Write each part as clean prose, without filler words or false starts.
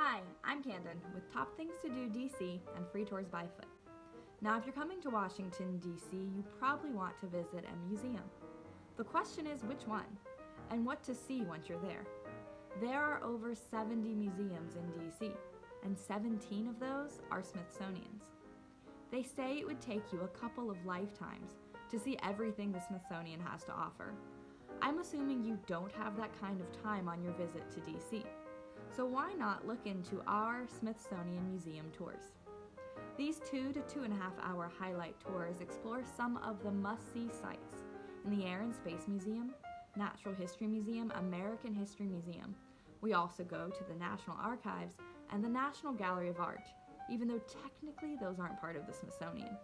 Hi, I'm Canden with Top Things to Do DC and Free Tours by Foot. Now, if you're coming to Washington, D.C., you probably want to visit a museum. The question is which one, and what to see once you're there. There are over 70 museums in D.C., and 17 of those are Smithsonian's. They say it would take you a couple of lifetimes to see everything the Smithsonian has to offer. I'm assuming you don't have that kind of time on your visit to D.C., so why not look into our Smithsonian Museum tours? These 2 to 2.5 hour highlight tours explore some of the must-see sites in the Air and Space Museum, Natural History Museum, American History Museum. We also go to the National Archives and the National Gallery of Art, even though technically those aren't part of the Smithsonian.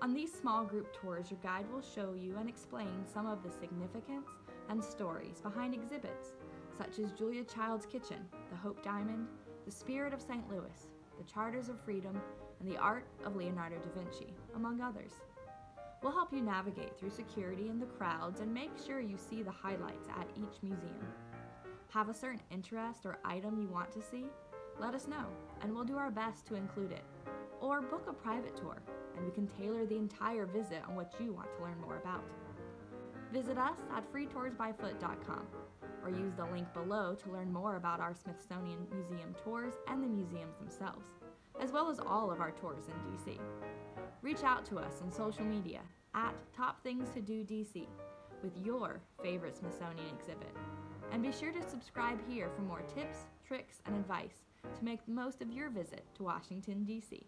On these small group tours, your guide will show you and explain some of the significance and stories behind exhibits such as Julia Child's Kitchen, the Hope Diamond, the Spirit of St. Louis, the Charters of Freedom, and the Art of Leonardo da Vinci, among others. We'll help you navigate through security and the crowds and make sure you see the highlights at each museum. Have a certain interest or item you want to see? Let us know, and we'll do our best to include it. Or book a private tour, and we can tailor the entire visit on what you want to learn more about. Visit us at freetoursbyfoot.com, or use the link below to learn more about our Smithsonian Museum tours and the museums themselves, as well as all of our tours in DC. Reach out to us on social media at Top Things to Do DC with your favorite Smithsonian exhibit. And be sure to subscribe here for more tips, tricks, and advice to make the most of your visit to Washington, D.C.